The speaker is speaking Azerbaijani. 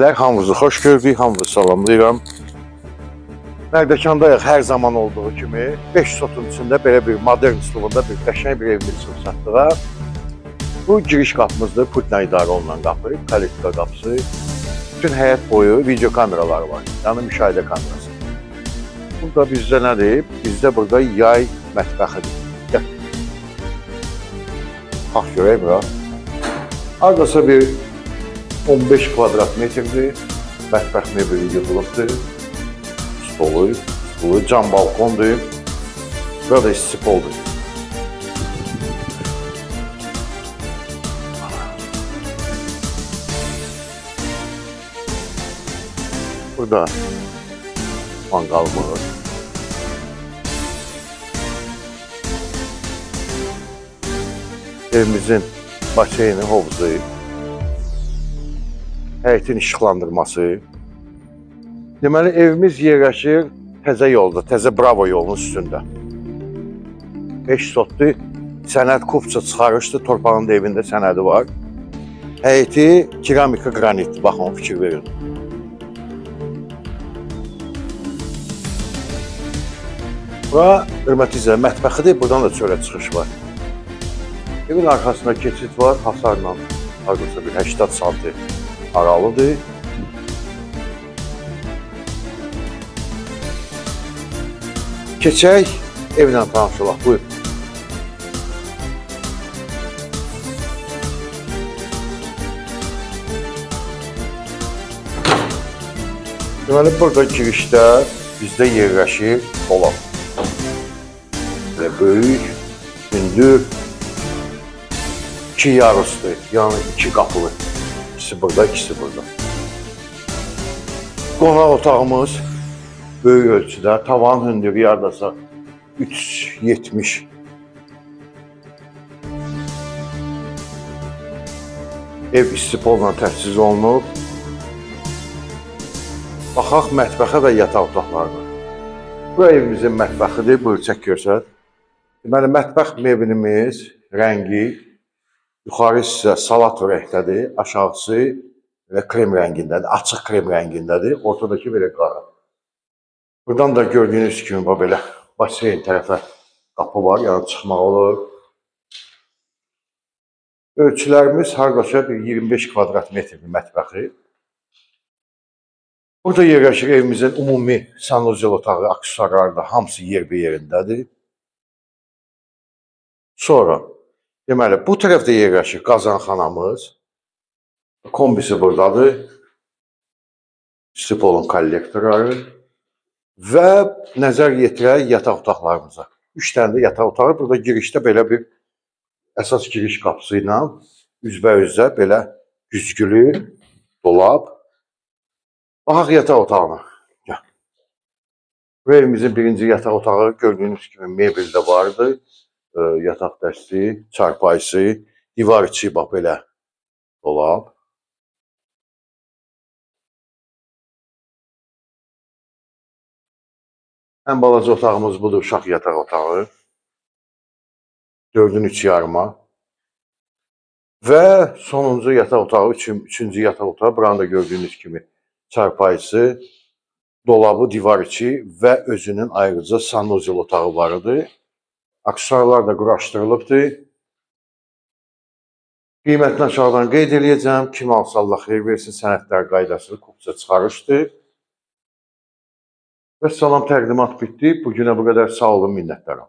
Hamınızı xoş gördük, hamınızı salamlayıram. Nərdəkandayıq hər zaman olduğu kimi 5 sotun içində belə bir modern üslubunda bir qəşəng bir evimiz üçün satdığa. Bu giriş qapımızdır, pultla idarə olunan qapı, kolektor qapısı. Bütün həyət boyu video kameraları var, yəni müşahidə kamerası. Burada bizdə nədir? Bizdə burada yay mətbəxidir. Gəl. Bax görək bura. Ardasa bir 15 kvadrat metrdir, mətbəx mebeli yığılıbdır, stolu, cam balkondur, burada isti poldur. Burada manqalımız var. Evimizin baseyni, hovuzu, həyətin işıqlandırması. Deməli, evimiz yerləşir təzə yolda, təzə Bravo yolunun üstündə. 5 sotlu sənəd kupça çıxarışdı, torpağın da evində sənədi var. Həyəti keramika qranitdir, baxın, fikir verin. Bura, hörmətli izləyicilər, mətbəxidir, buradan da çölə çıxış var. Evin arxasında keçid var, hasarla hardasa bir 80 santi aralıdır. Keçək, evlə tanış olaq, buyur. Deməli, burada girişdə bizdə yerləşir dolab. Belə böyük, hündür, 2 yarusdur, yəni 2 qapılı. İkisi burada, ikisi burada. Qonaq otağımız böyük ölçüdə, tavan hündürlüyü yardasa 3.70. Ev istipolla təchiz olunub. Baxaq mətbəxə və yataq otaqlarına. Bu evimizin mətbəxidir, buyur çək görsət. Deməli, mətbəx mebelimiz, rəngi, yuxarı hissə salat rəngdədir, aşağısı krem rəngindədir, açıq krem rəngindədir, ortadakı belə qara. Buradan da gördüyünüz kimi belə baseyn tərəfə qapı var, yəni çıxmaq olur. Ölçülərimiz hardasa bir 25 kvadrat metrdir mətbəxi. Burada yerləşir evimizin ümumi sanuzel otağı, aksesuarları da hamısı yerindədir. Sonra, deməli, bu tərəfdə yerləşir qazanxanamız. Kombisi buradadır. Stipolun kollektorları. Və nəzər yetirək yataq otaqlarımıza. 3 dənə də yataq otağı. Burada girişdə belə bir əsas giriş qapısı ilə üzbə-üzə belə güzgülü dolab. Baxaq yataq otağına. Gəl. Bu evimizin birinci yataq otağı gördüyünüz kimi mebeldə vardı. Yataq dəsti, çarpayısı, divar içi bax belə dolab. Ən balaca otağımız budur, uşaq yataq otağı. 4-ün 3 yarıma. Və sonuncu yataq otağı, üçüncü yataq otağı. Buranı da gördüyünüz kimi çarpayısı, dolabı, divar içi və özünün ayrıca sanuzel otağı var idi. Aksesuarlar da quraşdırılıbdır. Qiymətini aşağıdan qeyd edəcəm. Kim alsa Allah xeyir versin, sənədlər qaydasını kupça çıxarışdır. Və salam, təqdimat bitdi. Bugünə bu qədər, sağ olun, minnətdaram.